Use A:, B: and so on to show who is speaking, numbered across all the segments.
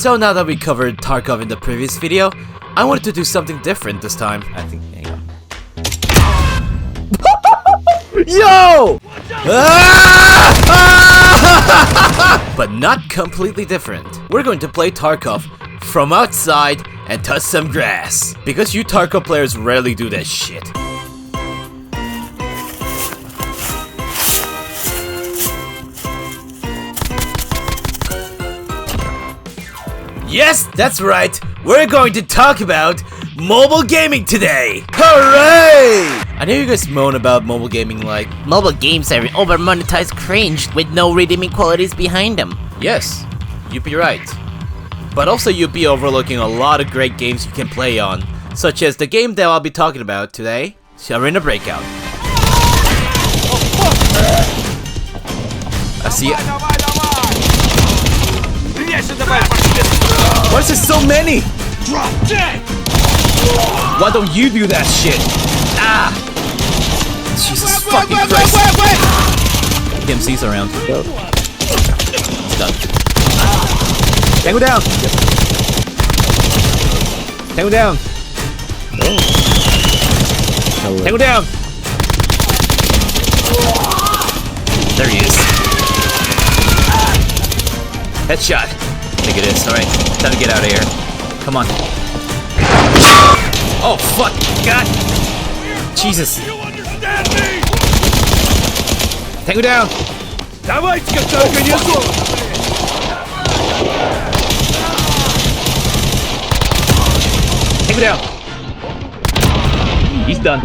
A: So now that we covered Tarkov in the previous video, I wanted to do something different this time. I think, hang on. Yo! But not completely different. We're going to play Tarkov from outside and touch some grass. Because you Tarkov players rarely do that shit. Yes, that's right. We're going to talk about mobile gaming today. Hooray! I know you guys moan about mobile gaming like
B: mobile games are over-monetized cringe with no redeeming qualities behind them.
A: yes, you'd be right. But also you'd be overlooking a lot of great games you can play on, such as the game that I'll be talking about today, Arena Breakout. I see. Why is there so many? Why don't you do that shit? Ah! Jesus fucking Christ! PMC's around. It's done. Tango down! Tango down! Tango down! There he is. Headshot. I think it is. Alright. Time to get out of here. Come on. Oh, fuck. God. Jesus. Tango down. Tango down. He's done.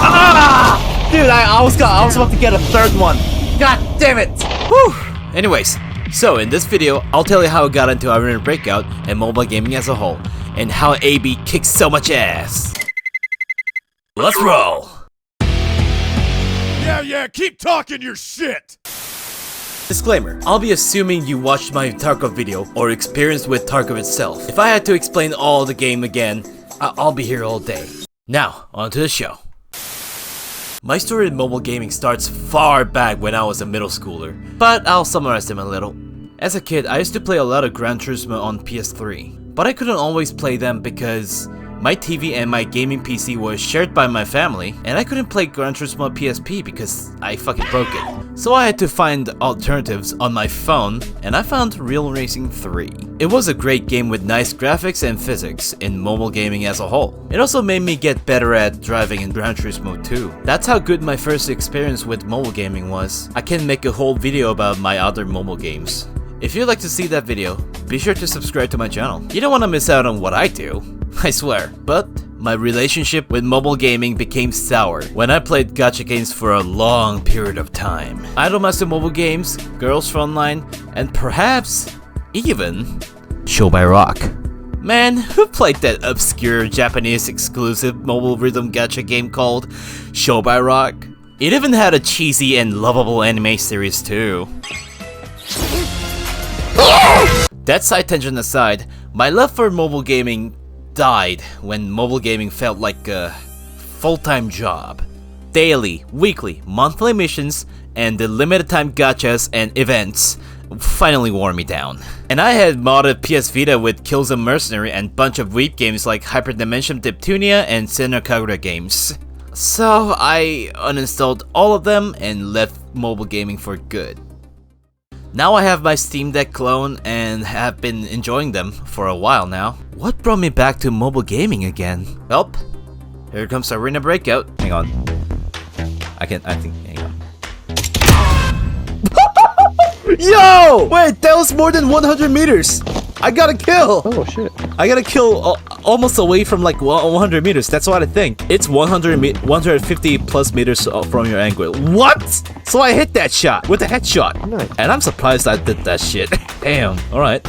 A: Ah! Dude, I was about to get a third one. God damn it. Whew. Anyways, so in this video, I'll tell you how I got into Arena Breakout and mobile gaming as a whole, and how AB kicks so much ass. Let's roll!
C: Yeah, keep talking your shit!
A: Disclaimer, I'll be assuming you watched my Tarkov video or experienced with Tarkov itself. If I had to explain all the game again, I'll be here all day. Now, on to the show. My story in mobile gaming starts far back when I was a middle schooler, but I'll summarize them a little. As a kid, I used to play a lot of Gran Turismo on PS3, but I couldn't always play them because my TV and my gaming PC was shared by my family, and I couldn't play Gran Turismo on PSP because I fucking broke it. So I had to find alternatives on my phone, and I found Real Racing 3. It was a great game with nice graphics and physics in mobile gaming as a whole. It also made me get better at driving in Gran Turismo 2. That's how good my first experience with mobile gaming was. I can make a whole video about my other mobile games. If you'd like to see that video, be sure to subscribe to my channel. You don't want to miss out on what I do, I swear. But my relationship with mobile gaming became sour when I played gacha games for a long period of time. Idolmaster mobile games, Girls Frontline, and perhaps even Show by Rock. Man, who played that obscure Japanese exclusive mobile rhythm gacha game called Show by Rock? It even had a cheesy and lovable anime series too. That side tangent aside, my love for mobile gaming died when mobile gaming felt like a full-time job. Daily, weekly, monthly missions, and the limited time gachas and events finally wore me down. And I had modded PS Vita with Killzone Mercenary and bunch of weep games like Hyperdimension Diptunia and Senna Kagura games. So I uninstalled all of them and left mobile gaming for good. Now I have my Steam Deck clone and have been enjoying them for a while now. What brought me back to mobile gaming again? Well, here comes Arena Breakout. Hang on. hang on. Yo! Wait, that was more than 100 meters! I got a kill!
D: Oh shit.
A: I got a kill almost away from like 100 meters, that's what I think. It's 150 plus meters from your angle. What? So I hit that shot with a headshot.
D: Nice.
A: And I'm surprised I did that shit. Damn, alright.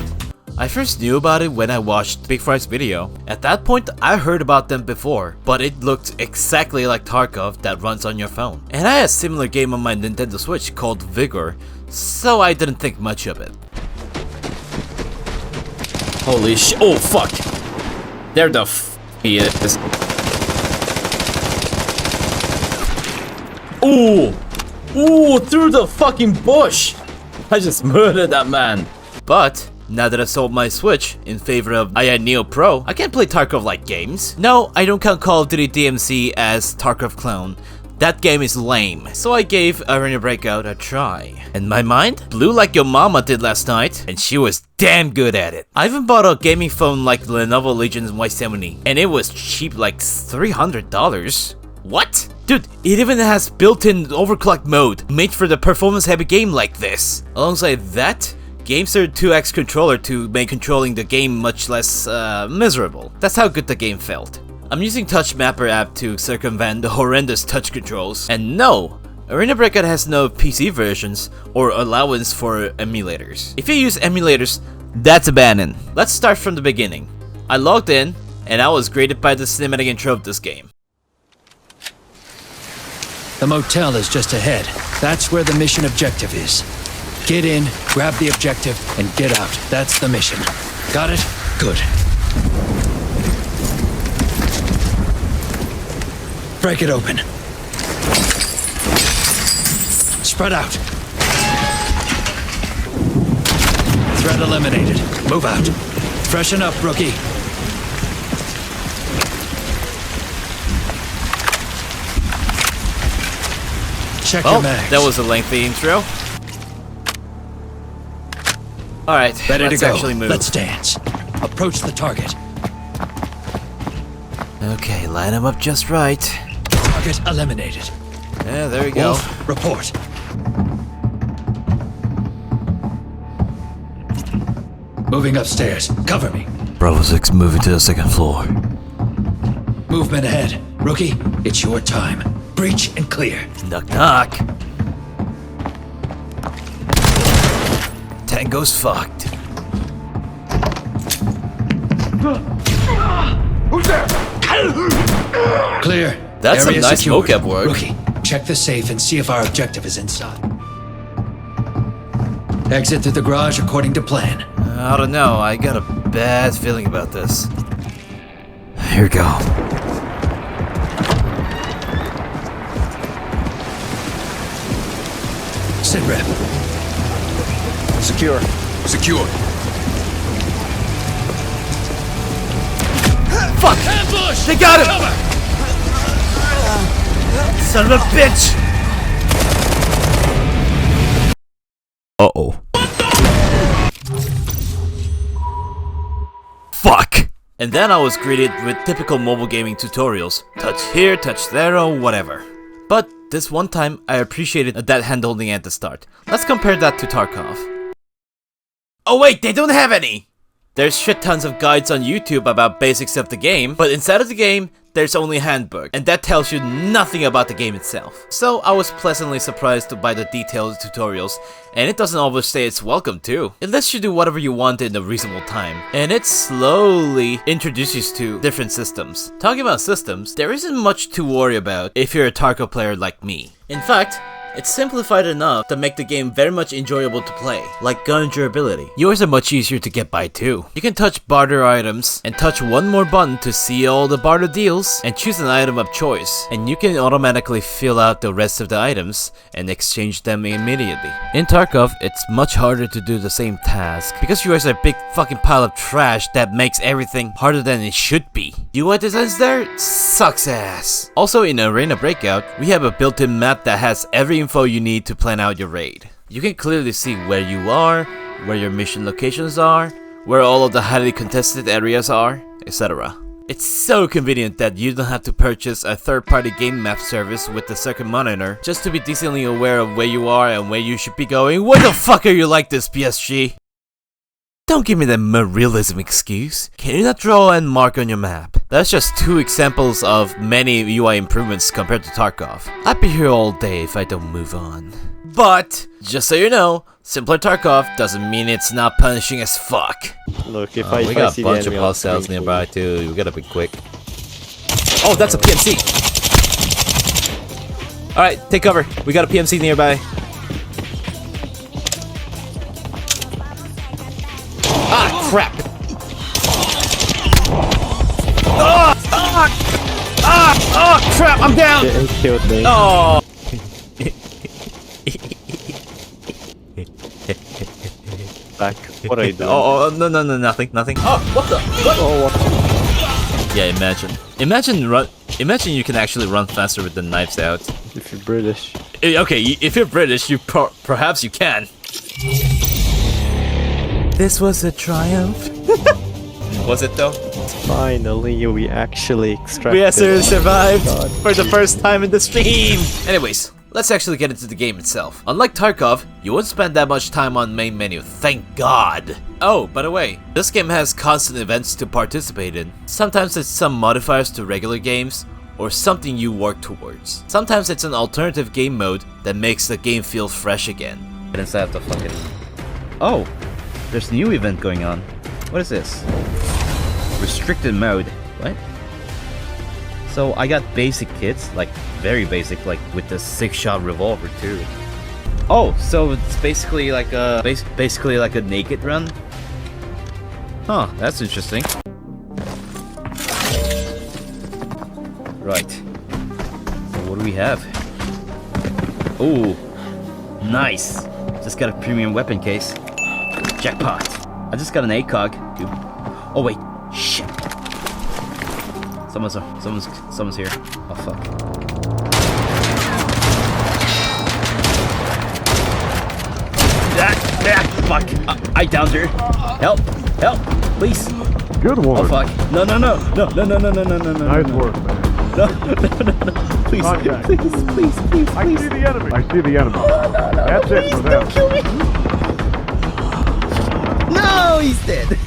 A: I first knew about it when I watched Big Fry's video. At that point, I heard about them before, but it looked exactly like Tarkov that runs on your phone. And I had a similar game on my Nintendo Switch called Vigor, so I didn't think much of it. Holy shit. Oh, fuck. There the f he is. Ooh. Ooh, through the fucking bush. I just murdered that man. But Now that I've sold my Switch in favor of Neo Pro, I can't play Tarkov-like games. No, I don't count Call of Duty DMC as Tarkov clone. That game is lame, so I gave Arena Breakout a try. And my mind blew like your mama did last night, and she was damn good at it. I even bought a gaming phone like the Lenovo Legion Y70, and it was cheap, like $300. What? Dude, it even has built-in overclock mode, made for the performance-heavy game like this. Alongside that, GameSir 2X controller to make controlling the game much less miserable. That's how good the game felt. I'm using Touch Mapper app to circumvent the horrendous touch controls. And no, Arena Breakout has no PC versions or allowance for emulators. If you use emulators, that's abandoned. Let's start from the beginning. I logged in, and I was greeted by the cinematic intro of this game.
D: The motel is just ahead. That's where the mission objective is. Get in, grab the objective, and get out. That's the mission. Got it? Good. Break it open. Spread out. Threat eliminated. Move out. Freshen up, rookie. Check your mags.
A: That was a lengthy intro. Alright,
D: Ready
A: let's
D: to go.
A: actually move.
D: Let's dance. Approach the target.
A: Okay, line them up just right.
D: Target eliminated.
A: Yeah, there we go.
D: Wolf, report. Moving upstairs. Cover me.
A: Bravo 6 moving to the second floor.
D: Movement ahead. Rookie, it's your time. Breach and clear.
A: Knock knock. Tango's fucked.
C: Who's there?
D: Clear.
A: That's some
D: Area
A: nice
D: secured.
A: mocap work.
D: Rookie, check the safe and see if our objective is inside. Exit through the garage according to plan.
A: I don't know, I got a bad feeling about this. Here we go.
D: Sit rep.
C: Secure. Secure.
A: Fuck!
C: Ambush!
A: They got him! Son of a bitch! Uh-oh. Fuck! And then I was greeted with typical mobile gaming tutorials. Touch here, touch there, or whatever. But this one time, I appreciated that handholding at the start. Let's compare that to Tarkov. Oh wait, they don't have any! There's shit tons of guides on YouTube about basics of the game, but inside of the game, there's only a handbook, and that tells you nothing about the game itself. So I was pleasantly surprised by the detailed tutorials, and it doesn't overstay its welcome too. It lets you do whatever you want in a reasonable time, and it slowly introduces you to different systems. Talking about systems, there isn't much to worry about if you're a Tarkov player like me. In fact, it's simplified enough to make the game very much enjoyable to play, like gun durability. Yours are much easier to get by too. You can touch barter items, and touch one more button to see all the barter deals, and choose an item of choice, and you can automatically fill out the rest of the items, and exchange them immediately. In Tarkov, it's much harder to do the same task, because yours are a big fucking pile of trash that makes everything harder than it should be. UI designs there sucks ass. Also in Arena Breakout, we have a built-in map that has every info you need to plan out your raid. You can clearly see where you are, where your mission locations are, where all of the highly contested areas are, etc. It's so convenient that you don't have to purchase a third-party game map service with the second monitor just to be decently aware of where you are and where you should be going. What the fuck are you like this, PSG? Don't give me that realism excuse. Can you not draw and mark on your map? That's just two examples of many UI improvements compared to Tarkov. I'd be here all day if I don't move on. But, just so you know, simpler Tarkov doesn't mean it's not punishing as fuck.
E: Look, if
A: We got a bunch of hostiles nearby too, we gotta be quick. Oh, that's a PMC! Alright, take cover. We got a PMC nearby. Ah, crap! Oh, crap, I'm down!
E: He killed me.
A: Oh!
E: Back. What are you doing?
A: Oh, no, nothing. Oh, what the? What?
E: Oh, what?
A: Yeah, imagine you can actually run faster with the knives out.
E: If you're British.
A: Okay, if you're British, you perhaps you can. This was a triumph. Was it though?
E: Finally, we actually extracted.
A: We actually survived
E: God.
A: for the first time in the stream. Anyways, let's actually get into the game itself. Unlike Tarkov, you won't spend that much time on main menu, thank God. Oh, by the way, this game has constant events to participate in. Sometimes it's some modifiers to regular games, or something you work towards. Sometimes it's an alternative game mode that makes the game feel fresh again. Inside the fucking... Oh, there's a new event going on. What is this? Restricted mode. What? So I got basic kits, like very basic, like with the 6-shot revolver too. Oh, so it's basically like a basically like a naked run. Huh, that's interesting. Right. So what do we have? Ooh, nice. Just got a premium weapon case. Jackpot. I just got an ACOG. Dude. Oh wait, shit. Someone's here. Oh fuck. Fuck. I downed her. Help, please.
C: Good one.
A: Oh fuck. No.
C: Nice work, man.
A: No. Please,
C: Contact.
A: please.
C: I see the enemy. I see the enemy. That's it for them.
A: Kill me. No, he's dead.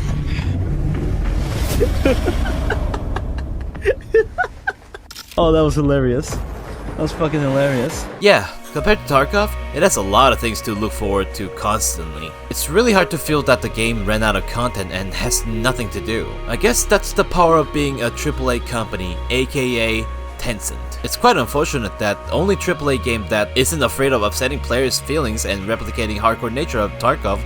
A: Oh, that was hilarious. That was fucking hilarious. Yeah, compared to Tarkov, it has a lot of things to look forward to constantly. It's really hard to feel that the game ran out of content and has nothing to do. I guess that's the power of being a AAA company, aka Tencent. It's quite unfortunate that the only AAA game that isn't afraid of upsetting players' feelings and replicating hardcore nature of Tarkov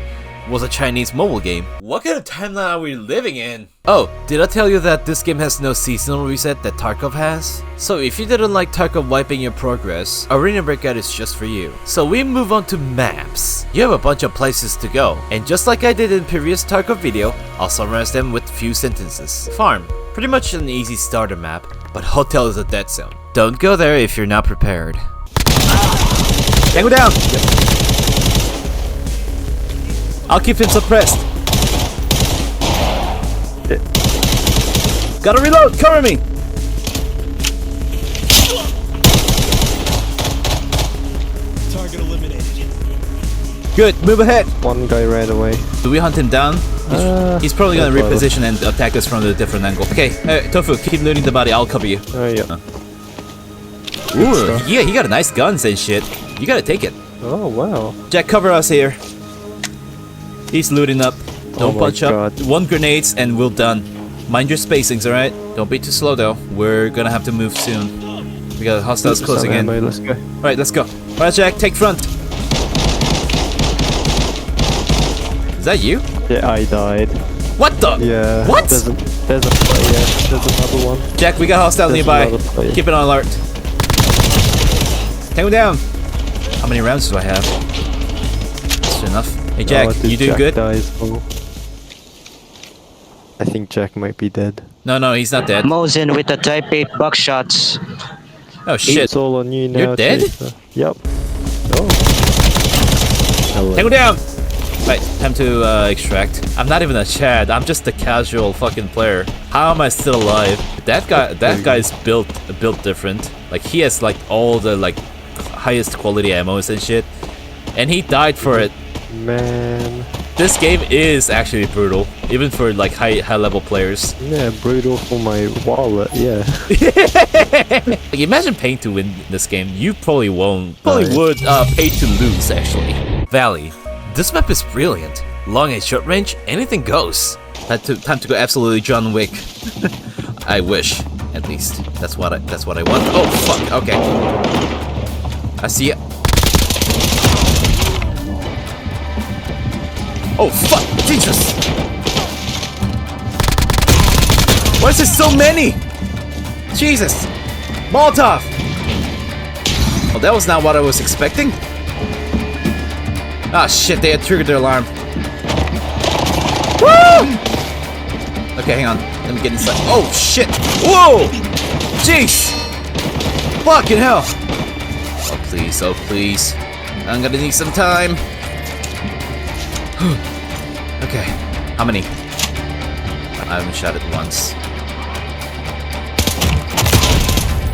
A: was a Chinese mobile game. What kind of timeline are we living in? Oh, did I tell you that this game has no seasonal reset that Tarkov has? So if you didn't like Tarkov wiping your progress, Arena Breakout is just for you. So we move on to maps. You have a bunch of places to go, and just like I did in previous Tarkov video, I'll summarize them with few sentences. Farm, pretty much an easy starter map, but hotel is a dead zone. Don't go there if you're not prepared. Tango down! I'll keep him suppressed. Gotta reload! Cover me!
F: Target eliminated.
A: Good, move ahead!
E: One guy ran away.
A: Do we hunt him down? He's probably gonna reposition and attack us from a different angle. Okay, Tofu, keep looting the body, I'll cover you.
E: Yeah.
A: Ooh, yeah, he got nice guns and shit. You gotta take it.
E: Oh, wow.
A: Jack, cover us here. He's looting up. Don't
E: my
A: punch up.
E: God.
A: 1 grenades and we're done. Mind your spacings, alright? Don't be too slow though. We're gonna have to move soon. We got hostiles closing in.
E: Let's go.
A: Alright, let's go. Alright, Jack, take front. Is that you?
E: Yeah, I died.
A: What the?
E: Yeah.
A: What?
E: There's another one.
A: Jack, we got hostiles
E: There's
A: nearby.
E: another player.
A: Keep it on alert. Take him down. How many rounds do I have? That's enough. Hey Jack,
E: Oh,
A: you doing
E: Jack
A: good?
E: Dies. Oh. I think Jack might be dead.
A: No, he's not dead.
G: Mosin with the Type 8 buckshots.
A: Oh shit.
E: It's all on you now.
A: You're dead?
E: Chaser. Yep. Oh. Hello.
A: Take him down! Right, time to extract. I'm not even a Chad, I'm just a casual fucking player. How am I still alive? That guy's built different. Like he has like all the like highest quality ammos and shit. And he died for it.
E: Man.
A: This game is actually brutal, even for like high level players.
E: Yeah, brutal for my wallet, yeah.
A: Like imagine paying to win this game, you probably won't. Probably would pay to lose actually. Valley. This map is brilliant. Long and short range, anything goes. Time to go absolutely John Wick. I wish, at least. That's what I want. Oh fuck, okay. I see ya. Oh fuck! Jesus! Why is there so many? Jesus! Molotov! Oh, that was not what I was expecting. Ah shit! They had triggered their alarm. Okay, hang on. Let me get inside. Oh, shit! Whoa! Jeez! Fucking hell! Oh, please, oh, please. I'm gonna need some time. Okay, how many? I haven't shot it once.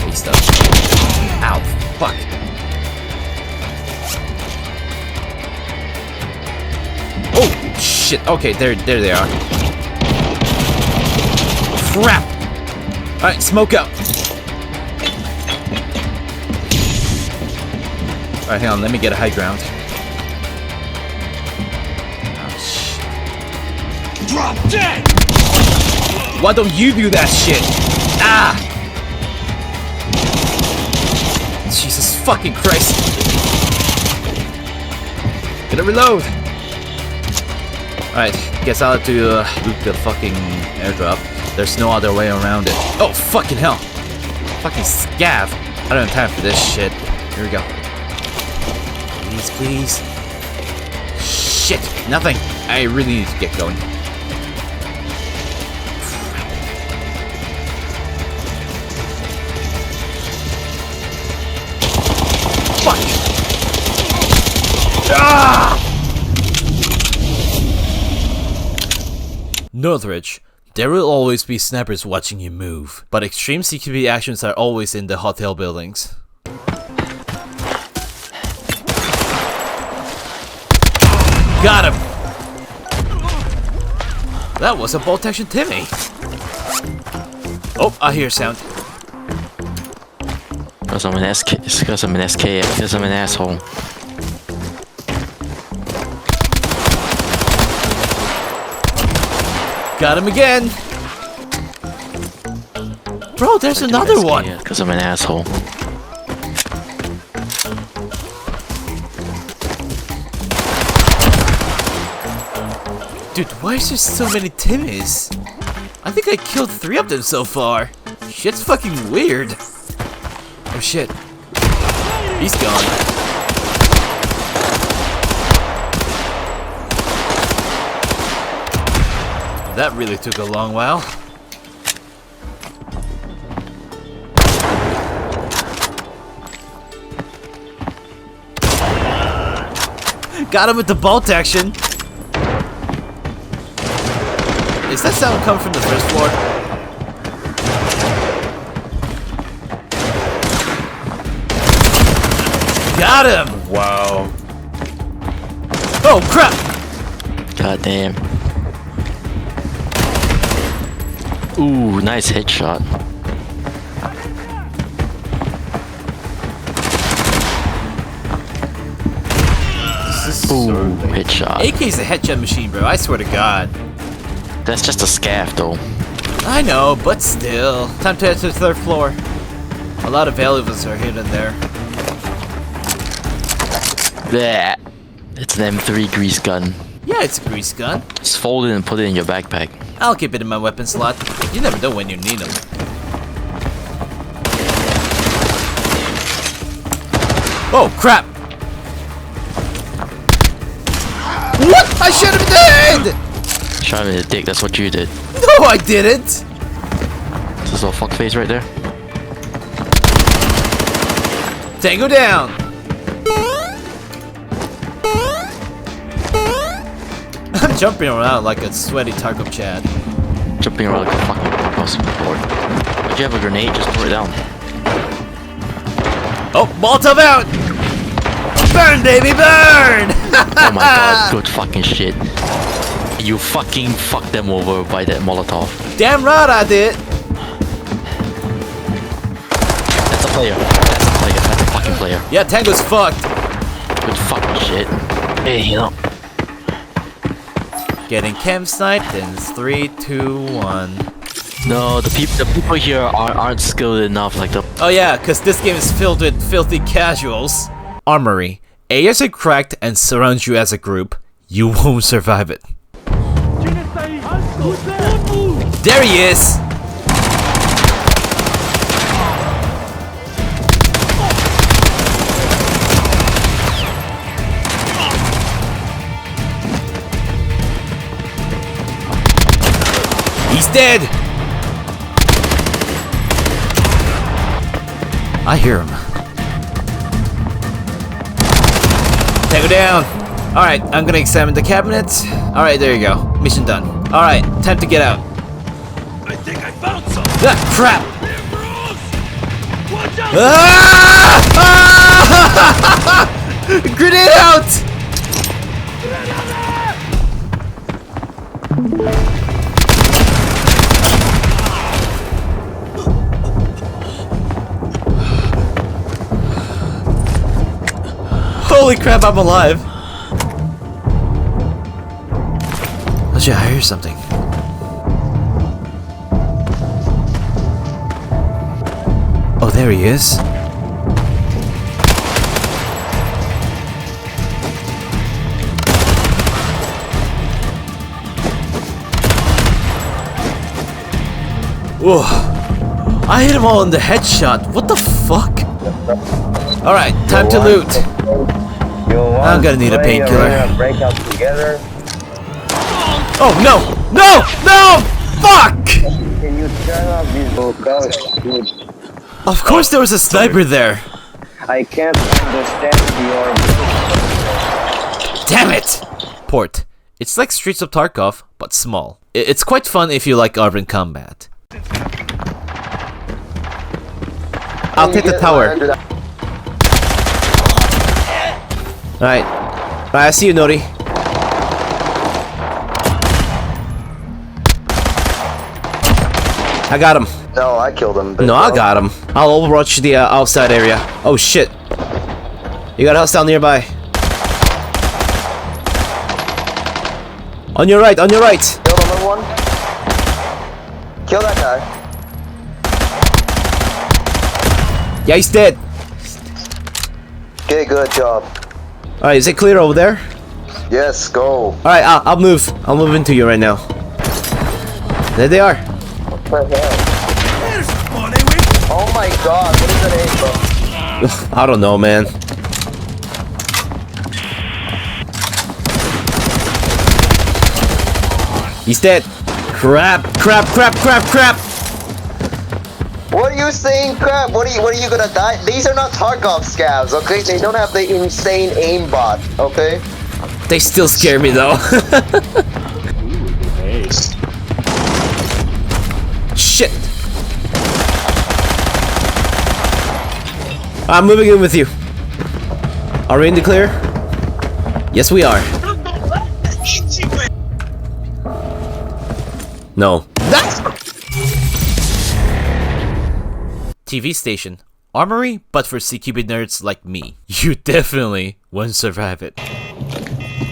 A: He's stuck. Ow, fuck. Oh, shit. Okay, there they are. Crap! Alright, smoke out. Alright, hang on, let me get a high ground. Oh, shit.
F: Drop dead!
A: Why don't you do that shit? Ah! Jesus fucking Christ. Gonna reload! Alright, guess I'll have to loot the fucking airdrop. There's no other way around it. Oh, fucking hell! Fucking scav! I don't have time for this shit. Here we go. Please, please. Shit! Nothing! I really need to get going. Fuck! Ah! Northridge. There will always be snipers watching you move, but extreme CQB actions are always in the hotel buildings. Got him! That was a bolt action Timmy! Oh, I hear sound.
H: Because I'm an SK, because I'm an SK, because I'm an asshole.
A: Got him again! Bro, there's another one!
H: Because I'm an asshole.
A: Dude, why is there so many Timmys? I think I killed 3 of them so far. Shit's fucking weird. Oh shit. He's gone. That really took a long while. Got him with the bolt action. Is that sound coming from the first floor? Got him!
C: Wow.
A: Oh crap!
H: God damn. Ooh, nice headshot. Ooh, headshot.
A: AK's a headshot machine, bro. I swear to God.
H: That's just a scaff, though.
A: I know, but still. Time to head to the 3rd floor. A lot of valuables are hidden there.
H: Bleh. It's an M3 grease gun.
A: Yeah, it's a grease gun.
H: Just fold it and put it in your backpack.
A: I'll keep it in my weapon slot. You never know when you need them. Oh, crap! What? I shot him in the head!
H: Shot him in the dick, that's what you did.
A: No, I didn't!
H: Is this little fuckface right there?
A: Tango down! I'm jumping around like a sweaty Tarkov Chad.
H: Jumping around like a fucking house board. If you have a grenade, just throw it down.
A: Oh, Molotov out! Burn, baby, burn!
H: Oh my god, good fucking shit. You fucking fucked them over by that Molotov.
A: Damn right I did!
H: That's a player. That's a player. That's a fucking player.
A: Yeah, Tango's fucked.
H: Good fucking shit. Hey, you know.
A: Getting cam sniped in 3, 2, 1.
H: No, the people here aren't skilled enough like the.
A: Oh yeah, cause this game is filled with filthy casuals. Armory. AIs are cracked and surround you as a group. You won't survive it. There he is! He's dead! I hear him. Take him down! Alright, I'm gonna examine the cabinet. Alright, there you go. Mission done. Alright, time to get out.
F: I think I found some.
A: Ah, crap!
F: Watch out!
A: Ah! Grenade out! Holy crap, I'm alive! Oh shit, I hear something. Oh, there he is. Whoa. I hit him all in the headshot. What the fuck? Alright, time to loot. I'm gonna need a painkiller.
I: Breakout together.
A: Oh no! No! No! Fuck!
I: Can you turn off these vocals, dude?
A: Of course there was a sniper there.
I: I can't understand your.
A: Damn it! Port. It's like Streets of Tarkov, but small. It's quite fun if you like urban combat. I'll take the tower. Alright. Alright, I see you, Nori. I got him.
I: No, I killed him.
A: No, I got him. I'll overwatch the outside area. Oh shit. You got a house down nearby. On your right, on your right.
I: Kill another one. Kill that guy.
A: Yeah, he's dead.
I: Okay, good job.
A: Alright, is it clear over there?
I: Yes, go.
A: Alright, I'll move. I'll move into you right now. There they are.
I: What the hell? Oh my god, what is that aim, bro?
A: I don't know, man. He's dead. Crap, crap, crap, crap, crap.
I: What are you saying, crap? What are you gonna die? These are not Tarkov scavs, okay? They don't have the insane aimbot, okay?
A: They still scare me though. Shit. I'm moving in with you. Are we in the clear? Yes, we are. No. TV station. Armory, but for CQB nerds like me. You definitely won't survive it.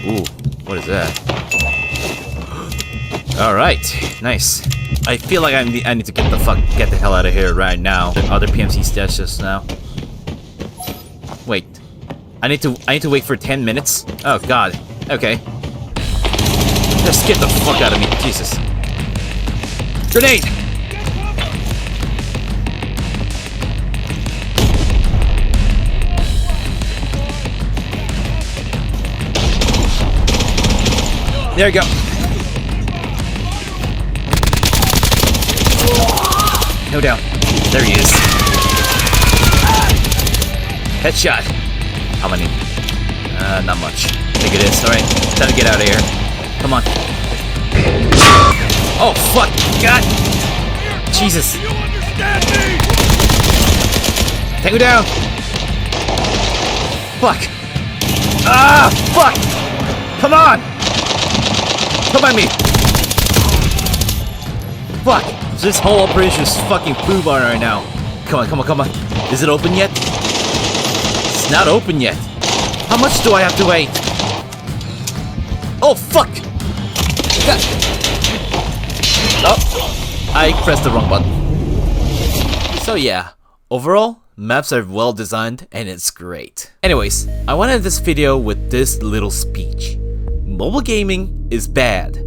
A: Ooh, what is that? Alright, nice. I feel like I need to get the hell out of here right now. The other PMC stashes now. Wait. I need to wait for 10 minutes? Oh god. Okay. Just get the fuck out of me, Jesus. Grenade! There we go. No doubt. There he is. Headshot. How many? Not much. I think it is. Alright. Time to get out of here. Come on. Oh, fuck. God. Jesus. Take me down. Fuck. Ah, fuck. Come on. Come at me. Fuck. This whole operation is fucking poo barn right now. Come on, come on, come on. Is it open yet? It's not open yet. How much do I have to wait? Oh, fuck. God. Oh, I pressed the wrong button. So yeah, overall, maps are well designed and it's great. Anyways, I wanted this video with this little speech. Mobile gaming is bad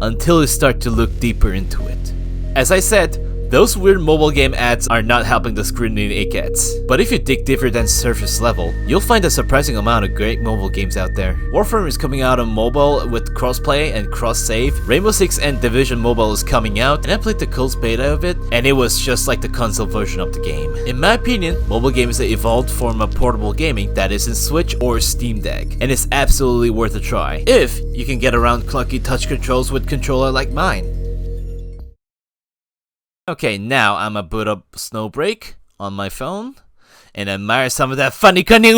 A: until you start to look deeper into it. As I said, Those weird mobile game ads are not helping the scrutiny it gets. But if you dig deeper than surface level, you'll find a surprising amount of great mobile games out there. Warframe is coming out on mobile with crossplay and cross-save. Rainbow Six and Division Mobile is coming out, and I played the closed beta of it, and it was just like the console version of the game. In my opinion, mobile games have evolved from a portable gaming that is in Switch or Steam Deck, and it's absolutely worth a try, if you can get around clunky touch controls with controller like mine. Okay, now I'ma boot up Snowbreak on my phone, and admire some of that funny cunning.